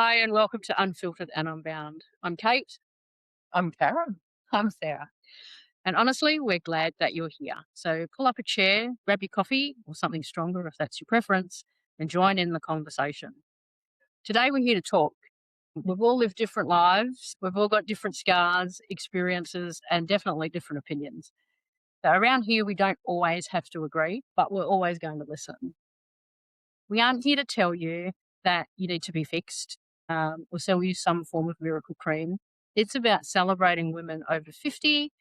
Hi, and welcome to Unfiltered and Unbound. I'm Kate, I'm Karen. I'm Sarah. and honestly, we're glad that you're here. So pull up a chair, grab your coffee or something stronger if that's your preference, and join in the conversation. Today, we're here to talk. We've all lived different lives, we've all got different scars, experiences, and definitely different opinions. So around here, we don't always have to agree, but we're always going to listen. We aren't here to tell you that you need to be fixed or sell you some form of miracle cream. It's about celebrating women over 50,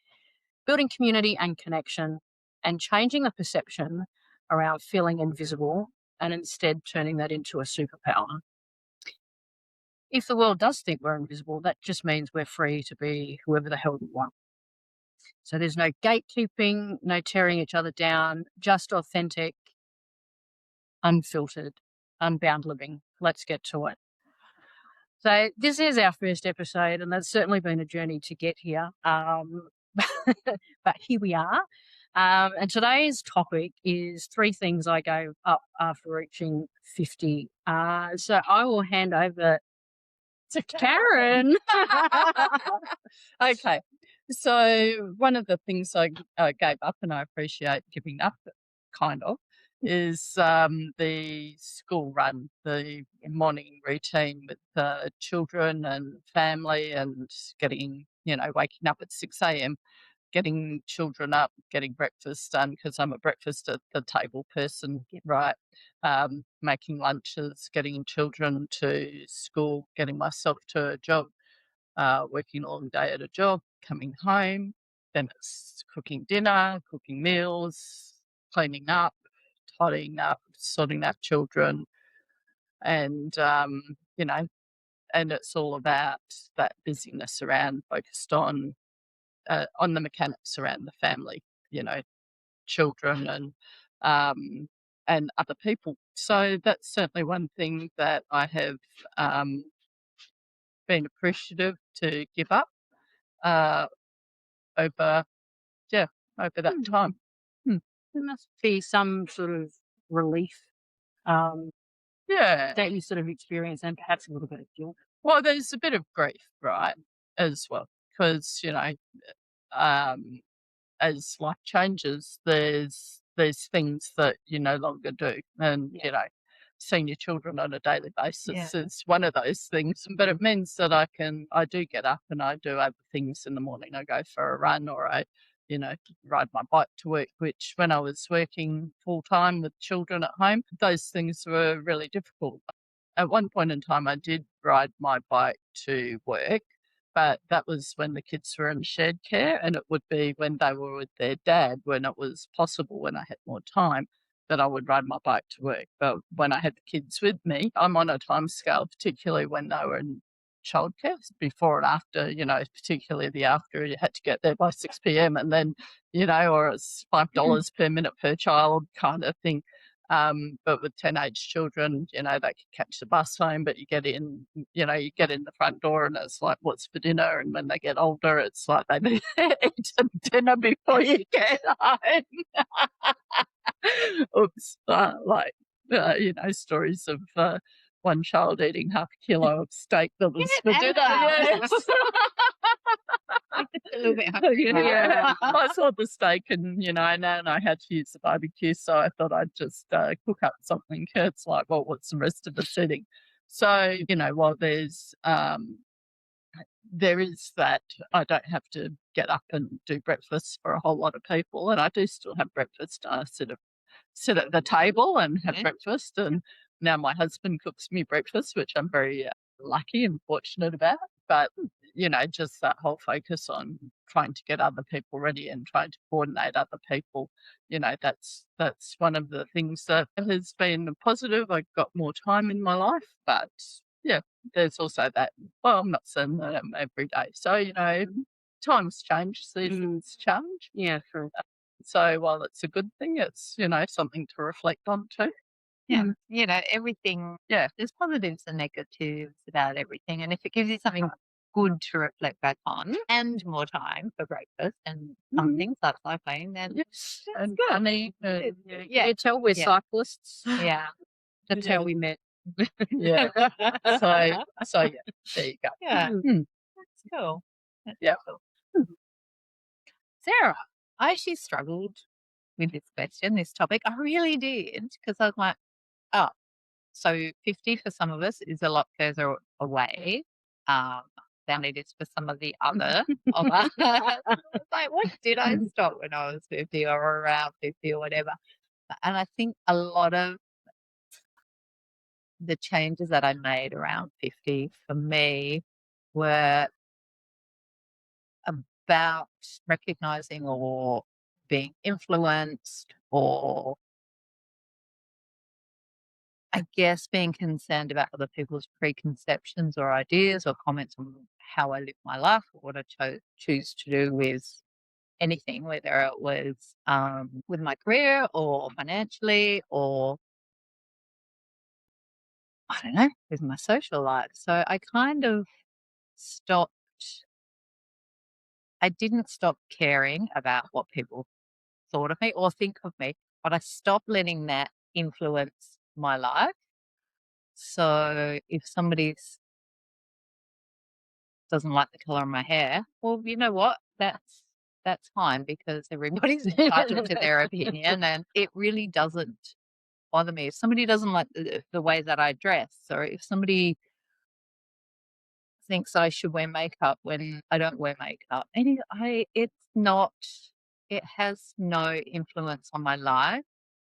building community and connection, and changing the perception around feeling invisible and instead turning that into a superpower. If the world does think we're invisible, that just means we're free to be whoever the hell we want. So there's no gatekeeping, no tearing each other down, just authentic, unfiltered, unbound living. Let's get to it. So this is our first episode, and that's certainly been a journey to get here. But here we are. And today's topic is 3 things I gave up after reaching 50. So I will hand over to Karen. Okay. So one of the things I gave up, and I appreciate giving up, kind of, is the school run, the morning routine with children and family, and getting, waking up at 6 a.m., getting children up, getting breakfast done because I'm a breakfast at the table person, right? Making lunches, getting children to school, getting myself to a job, working a long day at a job, coming home, then it's cooking dinner, cooking meals, cleaning up, tidying up, sorting out children, and and it's all about that busyness around focused on the mechanics around the family, you know, children and other people. So that's certainly one thing that I have been appreciative to give up uh, over, yeah, over that time. There must be some sort of relief um, Yeah. that you sort of experience and perhaps a little bit of guilt. Well, there's a bit of grief, right, as well, because um, as life changes, there's things that you no longer do, and seeing your children on a daily basis is one of those things. But it means that I do get up and I do other things in the morning. I go for a run, or I, ride my bike to work. Which when I was working full time with children at home, those things were really difficult. At one point in time, I did ride my bike to work, but that was when the kids were in shared care, and it would be when they were with their dad, when it was possible, when I had more time, that I would ride my bike to work. But when I had the kids with me, I'm on a time scale, particularly when they were in childcare, before and after, particularly the after, you had to get there by 6 p.m. and then, or it's $5 per minute per child kind of thing. But with teenage children, they can catch the bus home, but you get in the front door and it's like, what's for dinner? And when they get older, it's like they need to eat dinner before you get home. Oops. Stories of one child eating half a kilo of steak that was for dinner. Yes. A little bit hungry. Yeah, I saw the steak and, and I had to use the barbecue, so I thought I'd just cook up something. It's like, well, what's the rest of us eating? So, while there is that, I don't have to get up and do breakfast for a whole lot of people, and I do still have breakfast. I sit at the table and have breakfast, and now my husband cooks me breakfast, which I'm very lucky and fortunate about. But just that whole focus on trying to get other people ready and trying to coordinate other people, that's one of the things that has been positive. I got more time in my life, but yeah, there's also that. Well, I'm not saying that every day. So times change, seasons change. Yeah, true. So while it's a good thing, it's, something to reflect on too. Yeah. Everything. Yeah. There's positives and negatives about everything. And if it gives you something good to reflect back on and more time for breakfast and fun things like cycling, then Yes. that's And good. funny. You tell we're cyclists. Yeah. That's how we met. Yeah. So yeah, there you go. Yeah. Mm. That's cool. That's Yeah. cool. Sarah, I actually struggled with this question, this topic. I really did, because I was like, oh, so 50 for some of us is a lot further away than it is for some of the other of us. I was like, what did I stop when I was 50 or around 50 or whatever? And I think a lot of the changes that I made around 50 for me were about recognizing or being influenced, or I guess being concerned about other people's preconceptions or ideas or comments on how I live my life or what I choose to do with anything, whether it was with my career or financially or, I don't know, with my social life. So I kind of stopped, I didn't stop caring about what people thought of me or think of me, but I stopped letting that influence my life. So if somebody doesn't like the color of my hair, well, you know what? That's fine, because everybody's entitled to their opinion, and it really doesn't bother me. If somebody doesn't like the way that I dress, or if somebody thinks I should wear makeup when I don't wear makeup, it's not, it has no influence on my life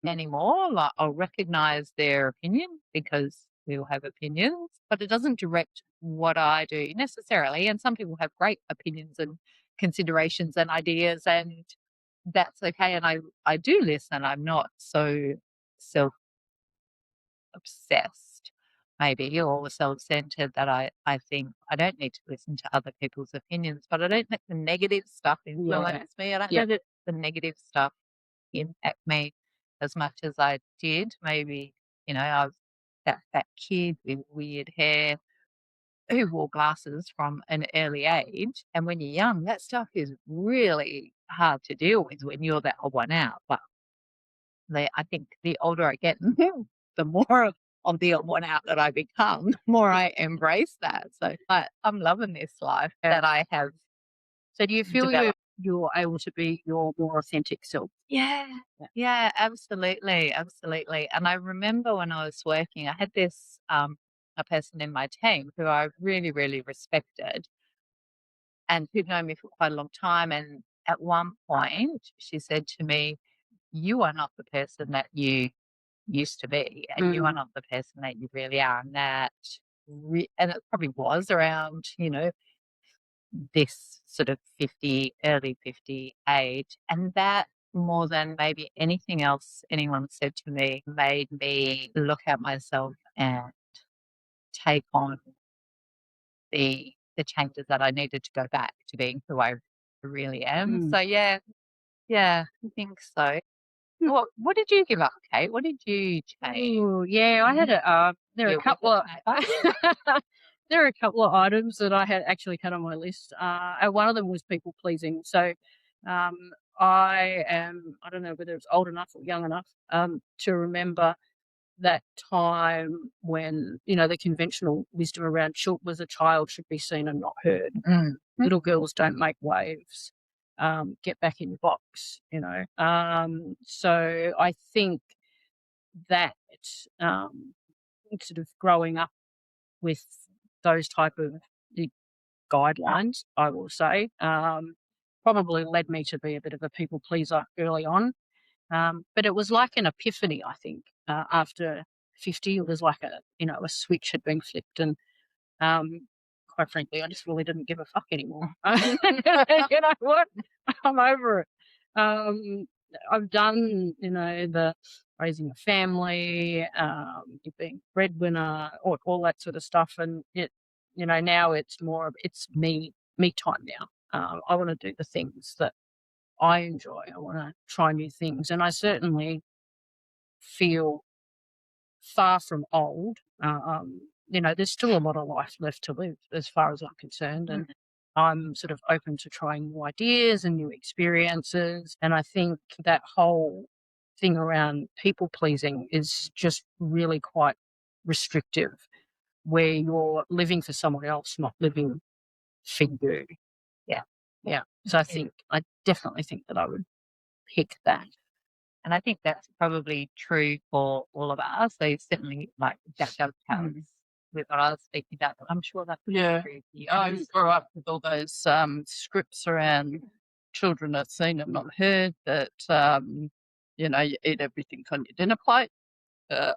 anymore. Like, I'll recognize their opinion because we all have opinions, but it doesn't direct what I do necessarily. And some people have great opinions and considerations and ideas, and that's okay. And I do listen. I'm not so self obsessed, maybe, or self centered that I think I don't need to listen to other people's opinions, but I don't let the negative stuff influence me. I don't let the negative stuff impact me as much as I did. Maybe, I was that kid with weird hair who wore glasses from an early age. And when you're young, that stuff is really hard to deal with when you're that odd one out. But I think the older I get, the more of the odd one out that I become, the more I embrace that. So I'm loving this life that I have. So do you feel you're able to be your more authentic self? Yeah. Yeah, absolutely. Absolutely. And I remember when I was working, I had this a person in my team who I really, really respected and who'd known me for quite a long time. And at one point she said to me, "You are not the person that you used to be, and you are not the person that you really are." And and it probably was around, this sort of 50, early 50 age. And that, more than maybe anything else anyone said to me, made me look at myself and take on the changes that I needed to go back to being who I really am. So yeah, I think so. What did you give up, Kate? What did you change? Oh, yeah, I had there are a couple of there are a couple of items that I had actually had on my list. And one of them was people pleasing. So, I don't know whether it's old enough or young enough to remember that time when, the conventional wisdom around was a child should be seen and not heard. Little girls don't make waves. Get back in your box, So I think that sort of growing up with those type of the guidelines, I will say, probably led me to be a bit of a people pleaser early on. But it was like an epiphany, I think, after 50. It was like a switch had been flipped, and quite frankly, I just really didn't give a fuck anymore. You know what? I'm over it. I've done, the raising a family, being breadwinner, all that sort of stuff, and now it's it's me time now. I want to do the things that I enjoy. I want to try new things, and I certainly feel far from old. There's still a lot of life left to live as far as I'm concerned. And I'm sort of open to trying new ideas and new experiences. And I think that whole thing around people pleasing is just really quite restrictive, where you're living for someone else, not living for you. Yeah. So I definitely think that I would pick that. And I think that's probably true for all of us. So certainly, like, that does count with what I was speaking about. But I'm sure that's true for you. I grew up with all those scripts around children not seen and not heard, that, you eat everything on your dinner plate,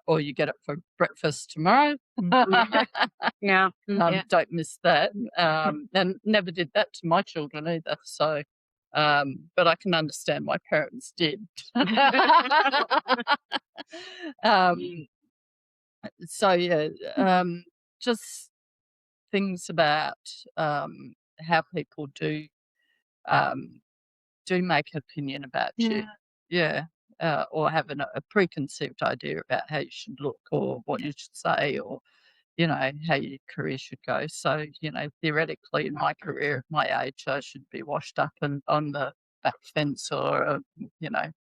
or you get it for breakfast tomorrow. Yeah. Don't miss that. And never did that to my children either. So, but I can understand my parents did. So just things about how people do make opinion about you. Yeah. Or have a preconceived idea about how you should look or what you should say, or how your career should go. So, theoretically in my career, at my age, I should be washed up and on the back fence, or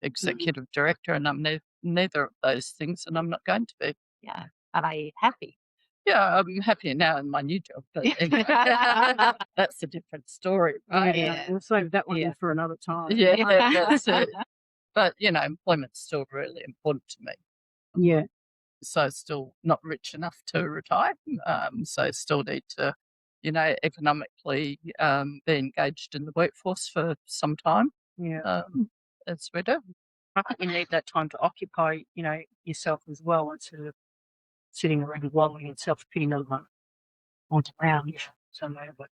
executive director, and I'm neither of those things, and I'm not going to be. Yeah. Are you happy? Yeah, I'm happier now in my new job, but anyway, that's a different story, right? Yeah. We'll save that one for another time. Yeah, that's it. But, employment's still really important to me. Yeah. So still not rich enough to retire. So still need to, economically be engaged in the workforce for some time. Yeah. As we do. I think you need that time to occupy, yourself as well, instead of sitting around wallowing in self-pity on the ground somewhere. But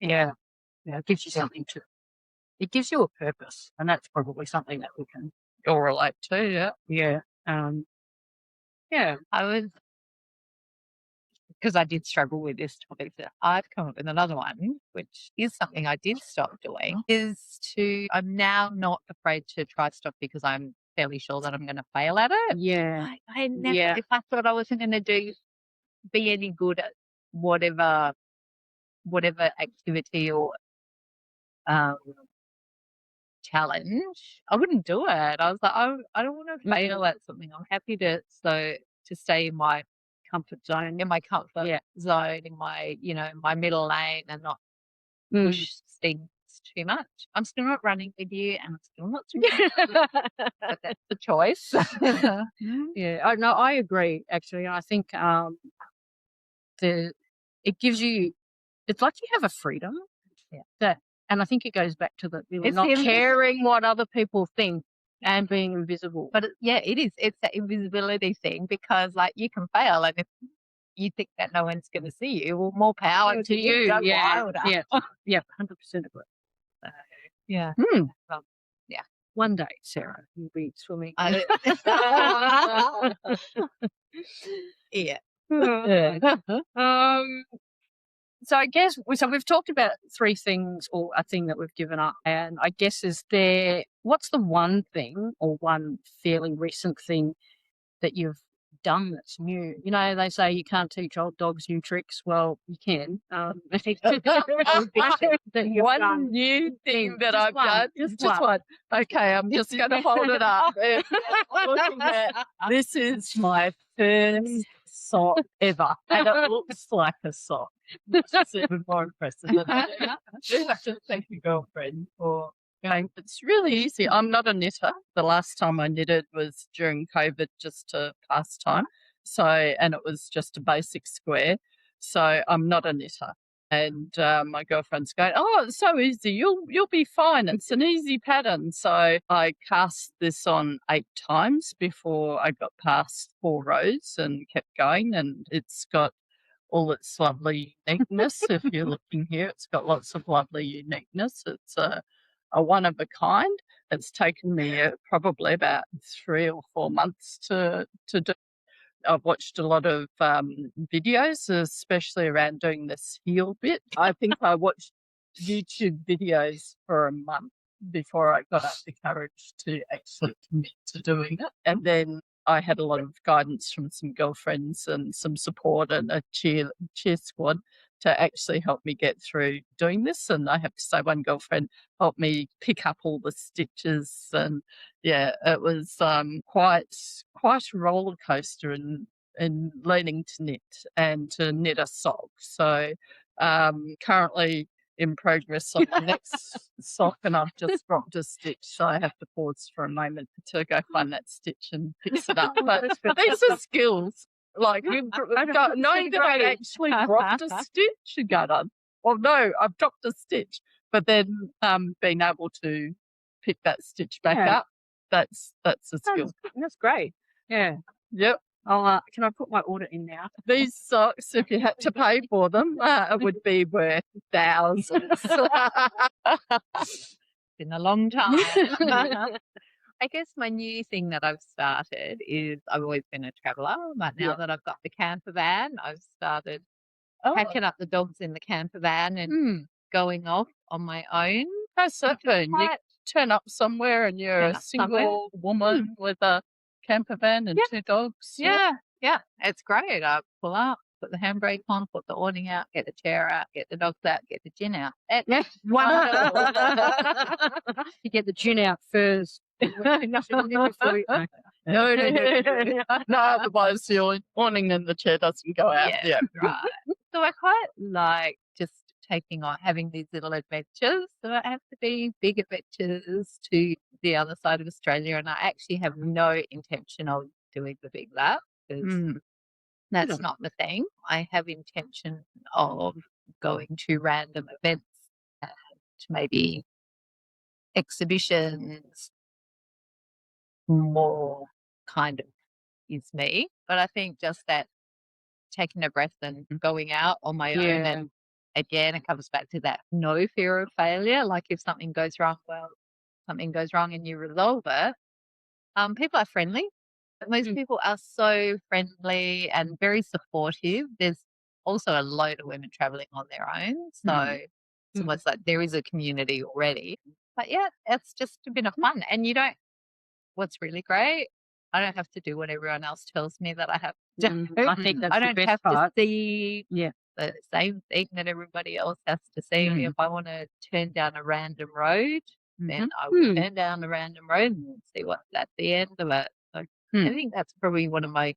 it gives you something it gives you a purpose, and that's probably something that we can all relate to. Yeah. Yeah. I was, because I did struggle with this topic, that I've come up with another one, which is something I did stop doing, I'm now not afraid to try stuff because I'm fairly sure that I'm going to fail at it. Yeah. I never, if I thought I wasn't going to be any good at whatever activity or challenge, I wouldn't do it. I was like, I don't want to fail at something. I'm happy to stay in my comfort zone, in my my middle lane, and not push things too much. I'm still not running with you, and I'm still not but that's the choice. Yeah, no, I agree, actually. I think it gives you, it's like you have a freedom that, and I think it goes back to not caring what other people think and being invisible. But it is. It's that invisibility thing, because like you can fail, and if you think that no one's going to see you, well, more power to you. Go wilder. Yeah, 100% agree. Yeah. Well, one day, Sarah, you'll be swimming. Yeah. So I guess we've talked about three things, or a thing that we've given up, and I guess what's the one thing or one fairly recent thing that you've done that's new? They say you can't teach old dogs new tricks. Well, you can. One new thing that I've done. Just one. Okay, I'm just going to hold it up. Looking at, this is my first sock ever, and it looks like a sock. Which is even more impressive. I do have to thank your girlfriend for going. It's really easy. I'm not a knitter. The last time I knitted was during COVID, just to pass time. And it was just a basic square. So I'm not a knitter. And my girlfriend's going, oh, it's so easy. You'll be fine. It's an easy pattern. So I cast this on 8 times before I got past 4 rows and kept going. And it's got all its lovely uniqueness. If you're looking here, it's got lots of lovely uniqueness. It's a one of a kind. It's taken me probably about 3 or 4 months to do. I've watched a lot of videos, especially around doing this heel bit. I think I watched YouTube videos for a month before I got up the courage to actually commit to doing it. And then I had a lot of guidance from some girlfriends and some support and a cheer squad to actually help me get through doing this. And I have to say, one girlfriend helped me pick up all the stitches, and it was quite a roller coaster. And learning to knit and to knit a sock. So currently in progress on the next sock, and I've just dropped a stitch, so I have to pause for a moment to go find that stitch and fix it up. But these are skills. Like knowing that I actually dropped a stitch and going, well, no, I've dropped a stitch, but then being able to pick that stitch back up, that's a skill. That's great. Yeah. Yep. Can I put my order in now? These socks, if you had to pay for them, it would be worth thousands. Been a long time. I guess my new thing that I've started is I've always been a traveller, but now that I've got the camper van, I've started packing up the dogs in the camper van and going off on my own. How's that been? You turn up somewhere and you're a single woman with a camper van and 2 dogs. Yeah, it's great. I pull up, put the handbrake on, put the awning out, get the chair out, get the dogs out, get the gin out. Wonderful. You get the gin out first. No, otherwise the awning and the chair doesn't go out. Yeah, right. So I quite like just having these little adventures. So I have to be big adventures to the other side of Australia, and I actually have no intention of doing the big lap because that's not the thing. I have intention of going to random events and maybe exhibitions, more kind of is me. But I think just that taking a breath and going out on my own, and again, it comes back to that no fear of failure. Like if something goes wrong, something goes wrong and you resolve it. People are friendly. Most people are so friendly and very supportive. There's also a load of women traveling on their own. So it's almost like there is a community already. But yeah, it's just a bit of fun. And what's really great, I don't have to do what everyone else tells me that I have to do. I think that's I the don't best have part. to see the same thing that everybody else has to see. If I want to turn down a random road, then I will turn down a random road and see what's at the end of it. So I think that's probably one of my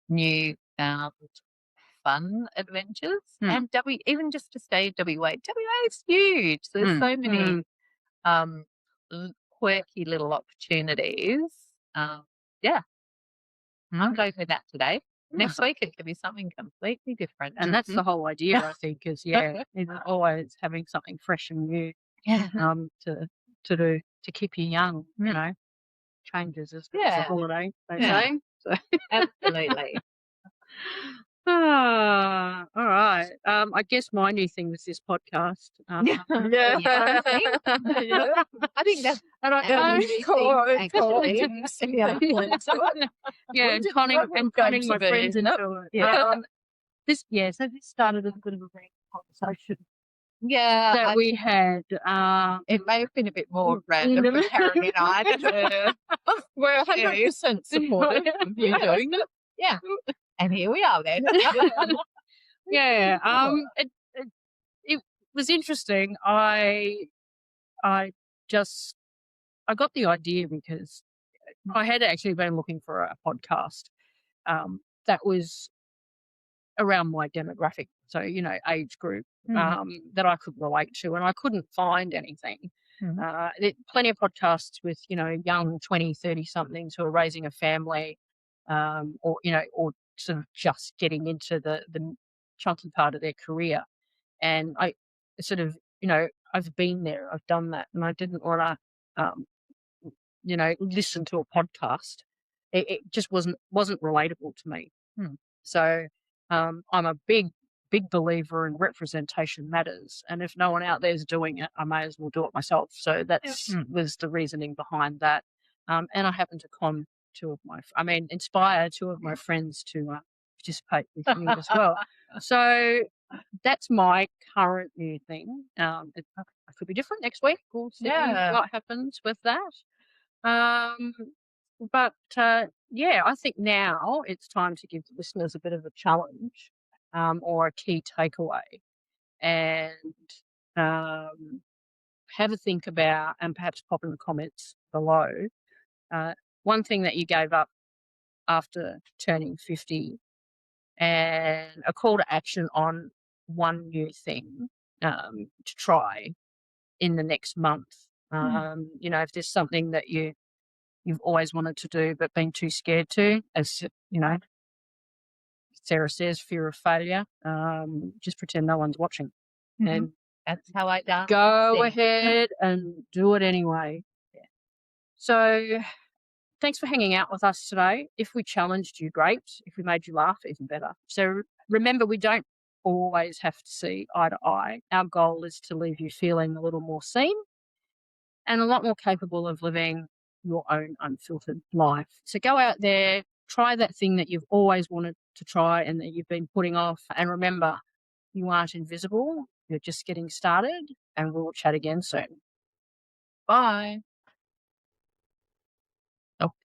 new fun adventures. And even just to stay in WA. WA is huge. There's so many quirky little opportunities. I'm going with that today. Next week it could be something completely different. And that's the whole idea, I think, is it's always having something fresh and new to do to keep you young, you know. Changes as a holiday, they say. So. Absolutely. All right. I guess my new thing was this podcast. I think that's conning my friends into it. So this started as a bit of a random conversation. That we had. It may have been a bit more random for Karen and I. We're 100% supportive of you doing it. Yeah. And here we are then. It was interesting. I got the idea because I had actually been looking for a podcast that was around my demographic, so age group that I could relate to, and I couldn't find anything. Plenty of podcasts with young 20, 30 somethings who are raising a family, or sort of just getting into the chunky part of their career, and I sort of I've been there, I've done that, and I didn't want to listen to a podcast. It just wasn't relatable to me. So I'm a big believer in representation matters, and if no one out there is doing it, I may as well do it myself. So that's was the reasoning behind that. And I happen to inspire 2 of my friends to participate with me as well. So that's my current new thing. It could be different next week. We'll see what happens with that. But I think now it's time to give the listeners a bit of a challenge, or a key takeaway, and have a think about, and perhaps pop in the comments below, one thing that you gave up after turning 50 and a call to action on one new thing to try in the next month. You know, if there's something that you've always wanted to do but been too scared to, as you know, Sarah says, fear of failure, just pretend no one's watching. And that's how I dance. Go ahead and do it anyway. Yeah. So thanks for hanging out with us today. If we challenged you, great. If we made you laugh, even better. So remember, we don't always have to see eye to eye. Our goal is to leave you feeling a little more seen and a lot more capable of living your own unfiltered life. So go out there, try that thing that you've always wanted to try and that you've been putting off. And remember, you aren't invisible. You're just getting started, and we'll chat again soon. Bye.